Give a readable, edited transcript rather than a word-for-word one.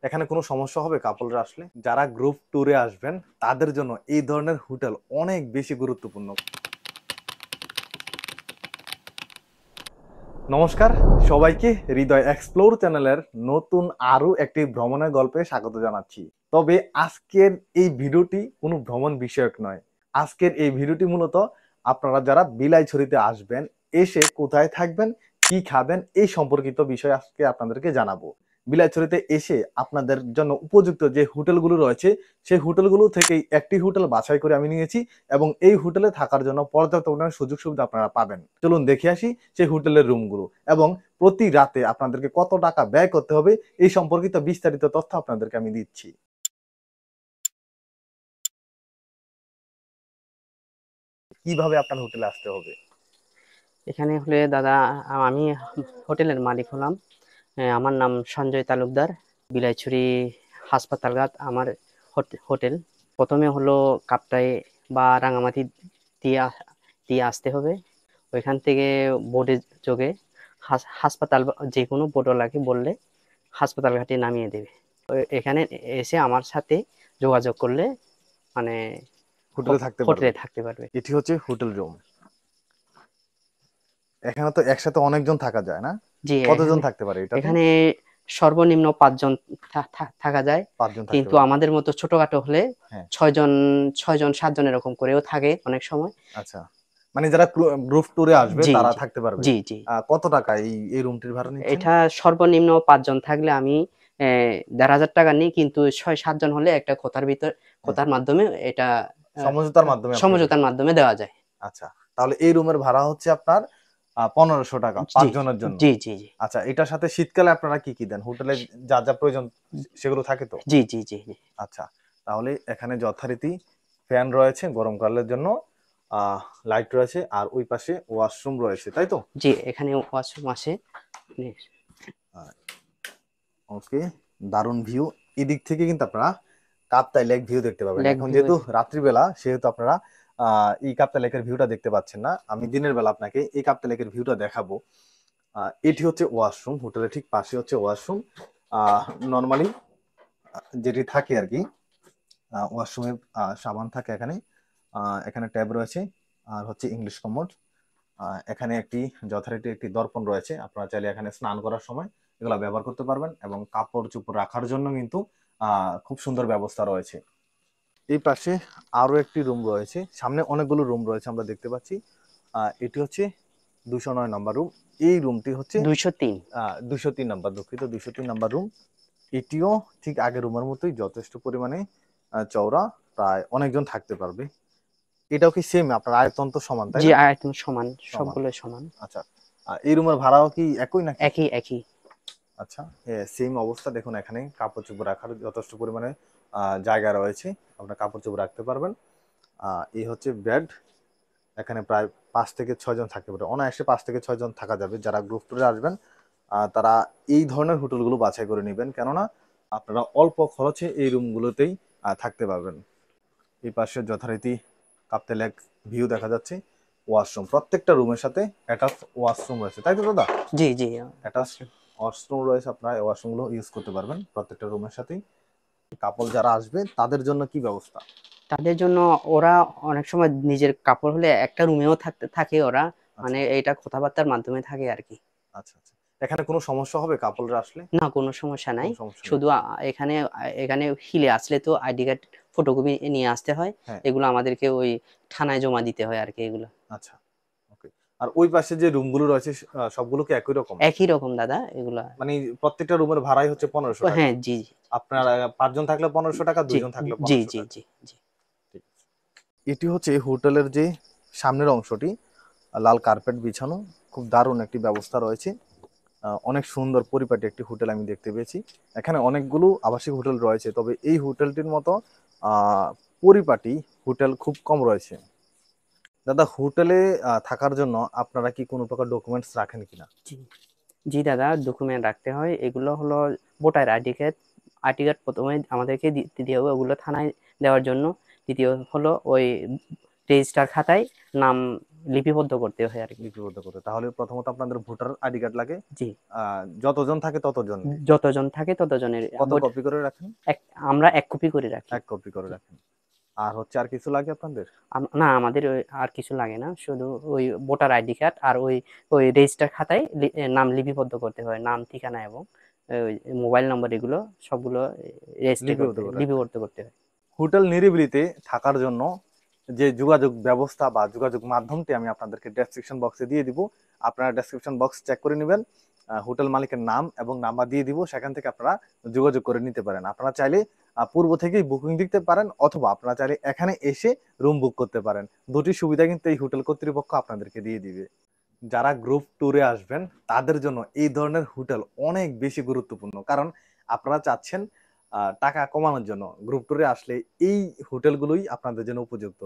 এখানে কোনো সমস্যা হবে কাপলরা আসলে? যারা গ্রুপ ট্যুরে আসবেন তাদের জন্য এই ধরনের হোটেল অনেক বেশি গুরুত্বপূর্ণ। নমস্কার সবাইকে, হৃদয় এক্সপ্লোর চ্যানেলের নতুন আরো একটি ভ্রমণের গল্পে স্বাগত জানাচ্ছি। তবে আজকের এই ভিডিওটি কোনো ভ্রমণ বিষয়ক নয়। আজকের এই ভিডিওটি মূলত আপনারা যারা বিলাইছড়িতে আসবেন, এসে কোথায় থাকবেন, কি খাবেন, এই সম্পর্কিত বিষয় আজকে আপনাদেরকে জানাবো। বিলাইছড়িতে এসে আপনাদের জন্য উপযুক্ত যে হোটেলগুলো রয়েছে সেই হোটেলগুলো থেকেই একটি হোটেল বাছাই করে আমি নিয়েছি এবং এই হোটেলে থাকার জন্য পর্যাপ্ত পরিমাণে সুযোগ সুবিধা আপনারা পাবেন। চলুন দেখে আসি সেই হোটেলের রুমগুলো এবং প্রতি রাতে আপনাদেরকে কত টাকা ব্যয় করতে হবে এই সম্পর্কিত বিস্তারিত তথ্য আপনাদেরকে আমি দিচ্ছি। কিভাবে আপনার হোটেলে আসতে হবে? এখানে হলে দাদা, আমি হোটেলের মালিক হলাম। আমার নাম সঞ্জয় তালুকদার। বিলাইছড়ি হাসপাতালঘাট আমার হোটেল। প্রথমে হলো কাপ্তাই বা রাঙামাটি দিয়ে দিয়ে আসতে হবে। ওইখান থেকে বোটে যোগে হাসপাতাল যে কোনো বোটওয়ালাকে বললে হাসপাতাল ঘাটে নামিয়ে দেবে। এখানে এসে আমার সাথে যোগাযোগ করলে মানে হোটেলে থাকতে হোটেলে পারবেন। থাকতে পারবে। এটি হচ্ছে হোটেল রুম। এখানে তো একসাথে অনেকজন থাকা যায় না? জি, কতজন এখানে থাকতে পারে এটাতে? এখানে সর্বনিম্ন ৫ জন থাকা যায়। 5 জন থাকতে কিন্তু পারে। আমাদের মতো ছোটখাটো হলে হ্যাঁ। ৬ জন ৬ জন ৭ জন এরকম করেও থাকে অনেক সময়। আচ্ছা, মানে যারা গ্রুপ ট্যুরে আসবে জি তারা জি থাকতে পারবে। জি জি কত টাকা এই রুমটির ভাড়া নিচ্ছেন? এটা সর্বনিম্ন ৫ জন থাকলে আমি ১,৫০০ টাকা নিই, কিন্তু ৬-৭ জন হলে একটা হ্যাঁ, কথার মাধ্যমে এটা আহ, সমঝোতার মাধ্যমে আপনি সমঝোতার মাধ্যমে দেওয়া যায়। আচ্ছা, তাহলে এই রুমের ভাড়া হচ্ছে আপনার ১৫০০ টাকা ৫ জি জনের জন্য। জি জি জি আচ্ছা, এটার সাথে শীতকালে আপনারা কি কি দেন? হোটেলে যা যা প্রয়োজন সেগুলো থাকে তো? জি জি জি জি আচ্ছা, তাহলে এখানে যথারীতি ফ্যান রয়েছে গরমকালের জন্য, আহ লাইট রয়েছে, আর ওই পাশে ওয়াশরুম রয়েছে, তাই তো? জি এখানে ওয়াশরুম আছে। ওকে, দারুণ ভিউ। এদিক থেকে কিন্তু আপনারা কাপ্তাই লেক ভিউ দেখতে পাবেন। লেক এখন ভিউ। যেহেতু রাত্রিবেলা সেহেতু আপনারা এই কাপ্তাই লেকের ভিউটা দেখতে পাচ্ছেন না। আমি দিনের বেলা আপনাকে এই কাপ্তাই লেকের ভিউটা দেখাবো। এটি হচ্ছে ওয়াশরুম, হোটেলের ঠিক পাশে হচ্ছে ওয়াশরুম। নর্মালি যেটি থাকে আর কি, ওয়াশরুমে সাবান থাকে এখানে। এখানে ট্যাব রয়েছে, আর হচ্ছে ইংলিশ কমোড। এখানে একটি যথারীতি একটি দর্পণ রয়েছে, আপনারা চাইলে এখানে স্নান করার সময় এগুলা ব্যবহার করতে পারবেন এবং কাপড় চোপড় রাখার জন্য কিন্তু খুব সুন্দর ব্যবস্থা রয়েছে। এই পাশে আরো একটি রুম রয়েছে, সামনে অনেকগুলো রুম রয়েছে আমরা দেখতে পাচ্ছি। এটি হচ্ছে 209 নম্বর রুম। এই রুমটি হচ্ছে ২০৩। 203 নম্বর, দুঃখিত, 203 নম্বর রুম। এটিও ঠিক আগের রুমের মতোই যথেষ্ট পরিমাণে চওড়া, প্রায় অনেকজন থাকতে পারবে। এটাও কি সেম? আপনার আয়তন তো সমান, তাই জি, না? আয়তন সমান, সমান। সবগুলো সমান। আচ্ছা, এই রুমের ভাড়াও কি একই নাকি? একই একই। আচ্ছা, সেম অবস্থা। দেখুন এখানে কাপড় চোপড় রাখার যথেষ্ট পরিমাণে জায়গা রয়েছে, আপনার কাপড় চোপড় রাখতে পারবেন। এই হচ্ছে বেড। এখানে প্রায় 5 থেকে 6 জন থাকতে পারে, অনায়াসে 5 থেকে 6 জন থাকা যাবে। যারা গ্রুপ ট্যুরে আসবেন তারা এই ধরনের হোটেলগুলো বাছাই করে নেবেন, কেননা আপনারা অল্প খরচে এই রুমগুলোতেই থাকতে পারবেন। এই পাশে যথারীতি কাপ্তাই লেক ভিউ দেখা যাচ্ছে। ওয়াশরুম, প্রত্যেকটা রুমের সাথে অ্যাটাচ ওয়াশরুম রয়েছে, তাই তো দাদা? জি জি অ্যাটাচ ওয়াশরুম রয়েছে, আপনারা এই ওয়াশরুমগুলো ইউজ করতে পারবেন প্রত্যেকটা রুমের সাথেই। কাপল যারা আসবে তাদের জন্য কি ব্যবস্থা? তাদের জন্য ওরা অনেক সময় নিজের কাপড় হলে একটা রুমেও থাকে ওরা, আচ্ছা মানে এটা কথাবার্তার মাধ্যমে থাকে আর কি। আচ্ছা আচ্ছা, এখানে কোনো সমস্যা হবে কাপলরা আসলে? না, কোনো সমস্যা নাই। কোনো সমস্যা নেই। শুধু এখানে এখানে হিলে আসলে তো আইডি কার্ড ফটোকপি নিয়ে আসতে হয়। হ্যাঁ। এগুলো আমাদেরকে ওই থানায় জমা দিতে হয় আর কি এগুলো। আচ্ছা, ওকে। আর ওই পাশে যে রুমগুলো রয়েছে সবগুলো কি একই রকম? একই রকম দাদা এগুলা। মানে প্রত্যেকটা রুমের ভাড়াই হচ্ছে 1500 টাকা? হ্যাঁ, জি জি আপনার 5 জন থাকলে 1500 টাকা, জি 2 জন থাকলে জি 1500 জি টাকা জি জি। ঠিক আছে। এটি হচ্ছে হোটেলের যে সামনের অংশটি, লাল কার্পেট বিছানো, খুব দারুণ একটি ব্যবস্থা রয়েছে। অনেক সুন্দর পরিপাটি একটি হোটেল আমি দেখতে পেয়েছি। এখানে অনেকগুলো আবাসিক হোটেল রয়েছে, তবে এই হোটেলটির মতো আহ, পরিপাটি হোটেল খুব কম রয়েছে। দাদা, হোটেলে থাকার জন্য আপনারা কি কোনো প্রকার ডকুমেন্টস রাখেন কিনা? জি জি দাদা, ডকুমেন্ট রাখতে হয়। এগুলো হলো voter ID card. ID card প্রথমে আমাদেরকে দিতে হবে, ওগুলো থানায় দেওয়ার জন্য। দ্বিতীয় হলো ওই রেজিস্টার খাতায় নাম লিপিবদ্ধ করতে হয় আর কি। লিপিবদ্ধ করতে, তাহলে প্রথমত আপনাদের ভোটার আইডি কার্ড লাগে। জি, যতজন থাকে ততজন যতজন থাকে ততজনের কত কপি করে রাখেন? আমরা 1 কপি করে রাখি। 1 কপি করে জি। রাখেন। আর হচ্ছে আর কিছু লাগে আপনাদের? না, আমাদের আর কিছু লাগে না, শুধু ওই ভোটার আইডি কার্ড আর ওই রেজিস্টার খাতায় নাম লিপিবদ্ধ করতে হয়, নাম, ঠিকানা এবং ওই মোবাইল নম্বর, এগুলো সবগুলো রেজিস্টার লিপিবদ্ধ করে রাখেন। লিপিবদ্ধ করতে হয়। হোটেল নিরিবিলিতে থাকার জন্য যে যোগাযোগ ব্যবস্থা বা যোগাযোগ মাধ্যমটি আমি আপনাদেরকে ডেসক্রিপশন বক্সে দিয়ে দিব। আপনারা ডেসক্রিপশন বক্স চেক করে নেবেন, হোটেল মালিকের নাম এবং নাম্বার দিয়ে দিব, সেখান থেকে আপনারা যোগাযোগ করে নিতে পারেন। আপনারা চাইলে পূর্ব থেকেই বুকিং দিতে পারেন, অথবা আপনারা চাইলে এখানে এসে রুম বুক করতে পারেন। দুটি সুবিধা কিন্তু এই হোটেল কর্তৃপক্ষ আপনাদেরকে দিয়ে দিবে। যারা গ্রুপ ট্যুরে আসবেন তাদের জন্য এই ধরনের হোটেল অনেক বেশি গুরুত্বপূর্ণ, কারণ আপনারা চাচ্ছেন টাকা কমানোর জন্য গ্রুপ ট্যুরে আসলে এই হোটেলগুলোই আপনাদের জন্য উপযুক্ত।